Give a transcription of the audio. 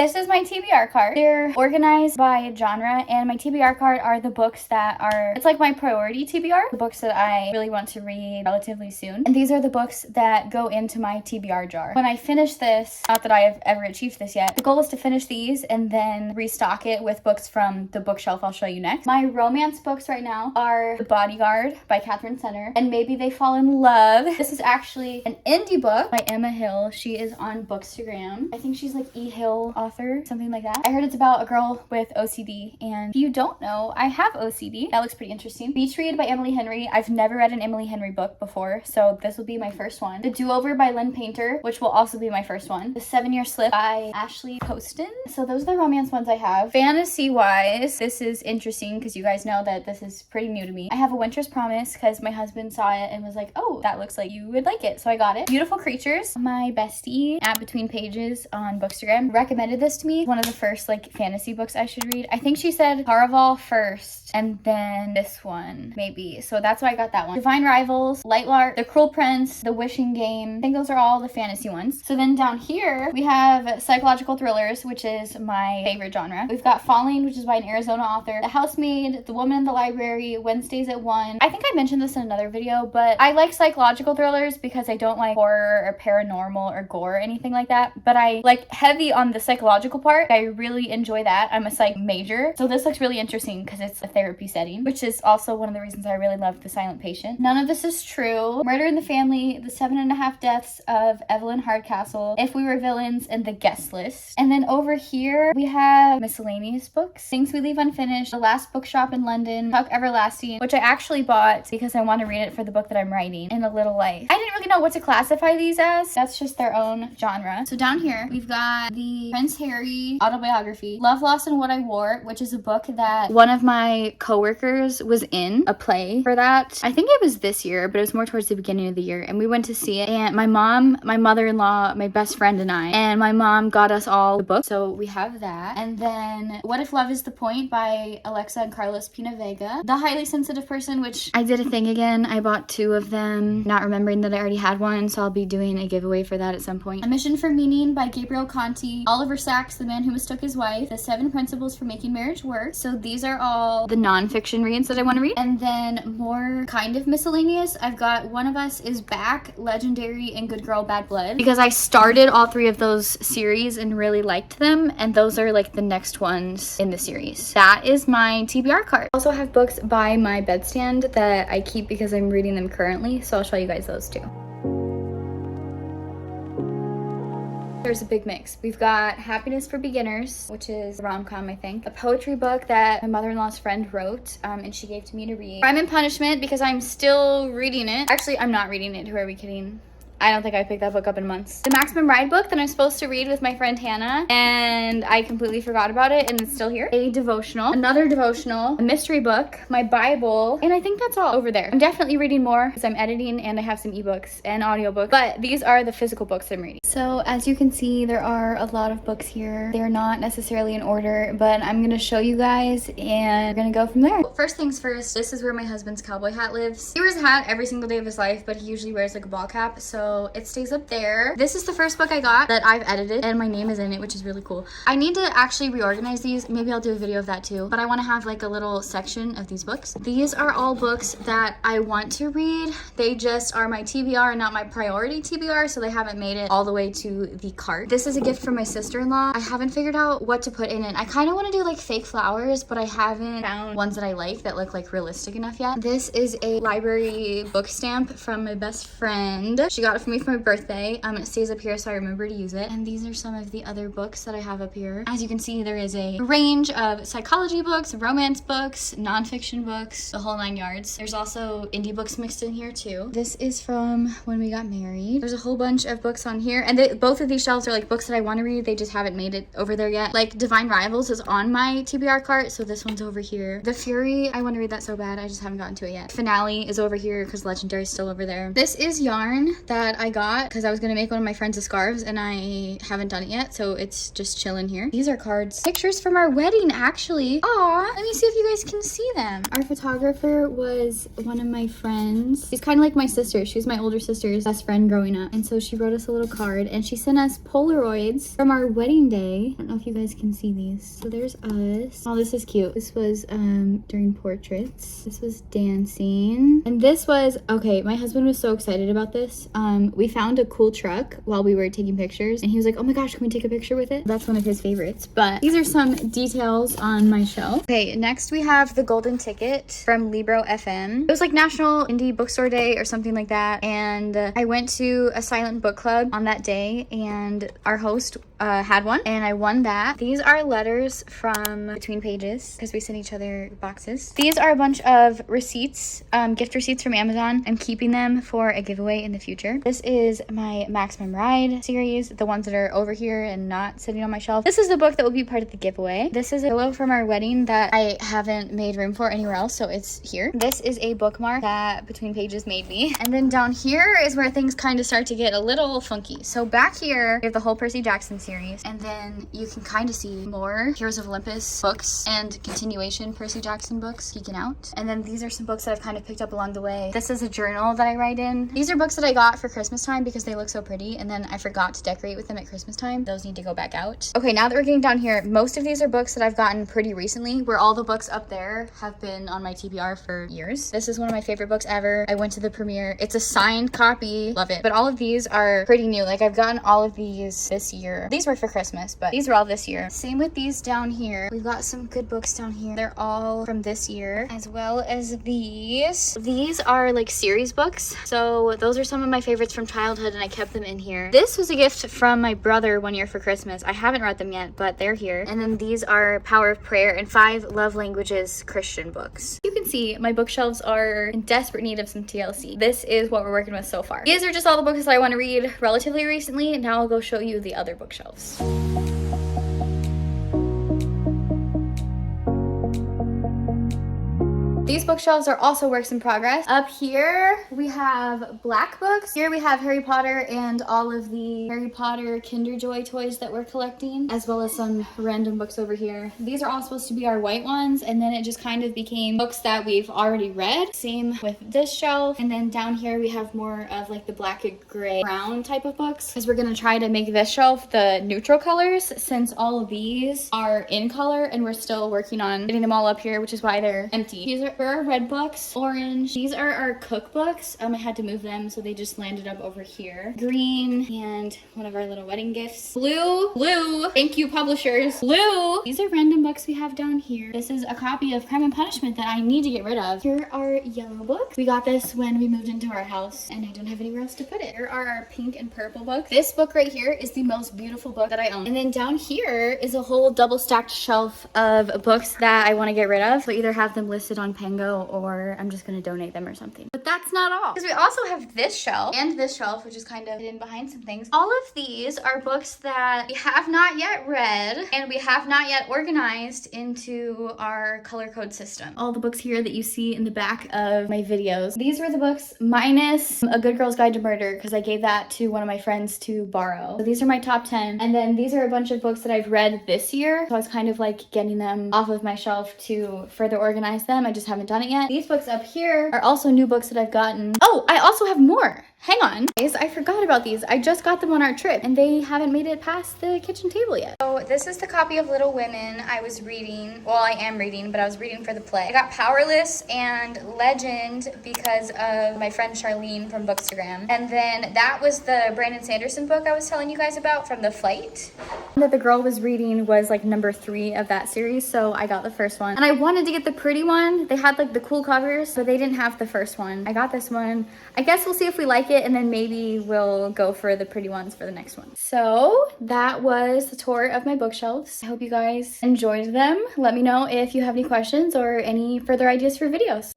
This is my TBR cart. They're organized by genre, and my TBR cart are the books that are, it's like my priority TBR, the books that I really want to read relatively soon. And these are the books that go into my TBR jar. When I finish this, not that I have ever achieved this yet, the goal is to finish these and then restock it with books from the bookshelf I'll show you next. My romance books right now are The Bodyguard by Catherine Center and Maybe They Fall in Love. This is actually an indie book by Emma Hill. She is on Bookstagram. I think she's like E. Hill author, something like that. I heard it's about a girl with OCD, and if you don't know, I have OCD. That looks pretty interesting. Beach Read by Emily Henry. I've never read an Emily Henry book before, so this will be my first one. The Do-Over by Len Painter, which will also be my first one. The 7-Year Slip by Ashley Poston. So those are the romance ones I have. Fantasy-wise, this is interesting because you guys know that this is pretty new to me. I have A Winter's Promise because my husband saw it and was like, oh, that looks like you would like it, so I got it. Beautiful Creatures, my bestie at Between Pages on Bookstagram recommended this to me. One of the first like fantasy books I should read. I think she said Caraval first and then this one maybe, so that's why I got that one. Divine Rivals, Lightlark, The Cruel Prince, The Wishing Game. I think those are all the fantasy ones. So then down here we have psychological thrillers, which is my favorite genre. We've got Falling, which is by an Arizona author, The Housemaid, The Woman in the Library, Wednesdays at 1. I think I mentioned this in another video, but I like psychological thrillers because I don't like horror or paranormal or gore or anything like that, but I like heavy on the psychological part. I really enjoy that. I'm a psych major, so this looks really interesting because it's a therapy setting, which is also one of the reasons I really love The Silent Patient. None of this is true. Murder in the Family, The 7.5 Deaths of Evelyn Hardcastle, If We Were Villains, and The Guest List. And then over here we have miscellaneous books, Things We Leave Unfinished, The Last Bookshop in London, Puck Everlasting, which I actually bought because I want to read it for the book that I'm writing, and A Little Life. I didn't really know what to classify these as. That's just their own genre. So down here we've got the Prince Harry autobiography, Love, Loss, and What I Wore, which is a book that one of my coworkers was in a play for that. I think it was this year, but it was more towards the beginning of the year, and we went to see it, and my mom, my mother-in-law, my best friend, and my mom got us all the book, so we have that. And then What If Love Is the Point by Alexa and Carlos Pina Vega, The Highly Sensitive Person, which I did a thing again. I bought 2 of them, not remembering that I already had one, so I'll be doing a giveaway for that at some point. A Mission for Meaning by Gabriel Conti, Oliver Sacks, The Man Who Mistook His Wife, The 7 Principles for Making Marriage Work. So these are all the nonfiction reads that I want to read. And then more kind of miscellaneous, I've got One of Us Is Back, Legendary, and Good Girl Bad Blood, because I started all 3 of those series and really liked them, and those are like the next ones in the series. That is my TBR cart. I also have books by my bedstand that I keep because I'm reading them currently, so I'll show you guys those too. There's a big mix. We've got Happiness for Beginners, which is a rom-com, I think. A poetry book that my mother-in-law's friend wrote, and she gave to me to read. Crime and Punishment, because I'm still reading it. Actually, I'm not reading it. Who are we kidding? I don't think I picked that book up in months. The Maximum Ride book that I'm supposed to read with my friend Hannah, and I completely forgot about it, and it's still here. A devotional, another devotional, a mystery book, my Bible, and I think that's all over there. I'm definitely reading more because I'm editing and I have some ebooks and audiobooks, but these are the physical books I'm reading. So as you can see, there are a lot of books here. They're not necessarily in order, but I'm gonna show you guys and we're gonna go from there. First things first, this is where my husband's cowboy hat lives. He wears a hat every single day of his life, but he usually wears like a ball cap, so it stays up there. This is the first book I got that I've edited, and my name is in it, which is really cool. I need to actually reorganize these. Maybe I'll do a video of that too, but I want to have like a little section of these books. These are all books that I want to read. They just are my TBR and not my priority TBR, so they haven't made it all the way to the cart. This is a gift from my sister-in-law. I haven't figured out what to put in it. I kind of want to do like fake flowers, but I haven't found ones that I like that look like realistic enough yet. This is a library book stamp from my best friend. She got it for me for my birthday. It stays up here so I remember to use it. And these are some of the other books that I have up here. As you can see, there is a range of psychology books, romance books, nonfiction books, the whole 9 yards. There's also indie books mixed in here too. This is from when we got married. There's a whole bunch of books on here, and both of these shelves are like books that I want to read. They just haven't made it over there yet. Like Divine Rivals is on my TBR cart, so this one's over here. The Fury, I want to read that so bad. I just haven't gotten to it yet. Finale is over here because Legendary is still over there. This is yarn that I got because I was gonna make one of my friends a scarves and I haven't done it yet, so it's just chilling here. These are cards. Pictures from our wedding, actually. Aw, let me see if you guys can see them. Our photographer was one of my friends. She's kind of like my sister. She was my older sister's best friend growing up, and so she wrote us a little card. card, and she sent us Polaroids from our wedding day. I don't know if you guys can see these. So there's us. Oh, this is cute. This was during portraits. This was dancing. And this was, okay, my husband was so excited about this. We found a cool truck while we were taking pictures, and he was like, oh my gosh, can we take a picture with it? That's one of his favorites. But these are some details on my shelf. Okay, next we have the golden ticket from Libro FM. It was like National Indie Bookstore Day or something like that, and I went to a silent book club on that day, and our host had one, and I won that. These are letters from Between Pages, because we sent each other boxes. These are a bunch of receipts, gift receipts from Amazon. I'm keeping them for a giveaway in the future. This is my Maximum Ride series, the ones that are over here and not sitting on my shelf. This is the book that will be part of the giveaway. This is a pillow from our wedding that I haven't made room for anywhere else, so it's here. This is a bookmark that Between Pages made me. And then down here is where things kind of start to get a little funky. So back here, we have the whole Percy Jackson series, and then you can kind of see more Heroes of Olympus books and continuation Percy Jackson books geeking out. And then these are some books that I've kind of picked up along the way. This is a journal that I write in. These are books that I got for Christmas time because they look so pretty, and then I forgot to decorate with them at Christmas time. Those need to go back out. Okay, now that we're getting down here, most of these are books that I've gotten pretty recently, where all the books up there have been on my TBR for years. This is one of my favorite books ever. I went to the premiere. It's a signed copy. Love it. But all of these are pretty new. Like, I've gotten all of these this year. These were for Christmas, but these were all this year. Same with these down here. We've got some good books down here. They're all from this year, as well as these. These are like series books. So those are some of my favorites from childhood, and I kept them in here. This was a gift from my brother one year for Christmas. I haven't read them yet, but they're here. And then these are Power of Prayer and 5 Love Languages Christian books. You can see my bookshelves are in desperate need of some TLC. This is what we're working with so far. These are just all the books that I want to read relatively recently, and now I'll go show you the other bookshelves. These bookshelves are also works in progress. Up here, we have black books. Here we have Harry Potter and all of the Harry Potter Kinder Joy toys that we're collecting, as well as some random books over here. These are all supposed to be our white ones, and then it just kind of became books that we've already read. Same with this shelf. And then down here, we have more of like the black and gray brown type of books, because we're gonna try to make this shelf the neutral colors, since all of these are in color, and we're still working on getting them all up here, which is why they're empty. These are our red books. Orange. These are our cookbooks. I had to move them, so they just landed up over here. Green, and one of our little wedding gifts. Blue. Thank you, publishers. Blue. These are random books we have down here. This is a copy of Crime and Punishment that I need to get rid of. Here are yellow books. We got this when we moved into our house, and I don't have anywhere else to put it. Here are our pink and purple books. This book right here is the most beautiful book that I own. And then down here is a whole double stacked shelf of books that I want to get rid of. So either have them listed on Pango, or I'm just gonna donate them or something. But that's not all, because we also have this shelf and this shelf, which is kind of hidden behind some things. All of these are books that we have not yet read, and we have not yet organized into our color code system. All the books here that you see in the back of my videos. These were the books minus A Good Girl's Guide to Murder, because I gave that to one of my friends to borrow. So these are my top 10. And then these are a bunch of books that I've read this year. So I was kind of like getting them off of my shelf to further organize them. I just haven't done it yet. These books up here are also new books that I've gotten. Oh, I also have more. Hang on, guys, I forgot about these. I just got them on our trip, and they haven't made it past the kitchen table yet. So this is the copy of Little Women I was reading. Well, I am reading, but I was reading for the play. I got Powerless and Legend because of my friend Charlene from Bookstagram. And then that was the Brandon Sanderson book I was telling you guys about from The Flight. That the girl was reading was like number 3 of that series, so I got the first one. And I wanted to get the pretty one. They had like the cool covers, but they didn't have the first one. I got this one. I guess we'll see if we like it, and then maybe we'll go for the pretty ones for the next one. So that was the tour of my bookshelves. I hope you guys enjoyed them. Let me know if you have any questions or any further ideas for videos.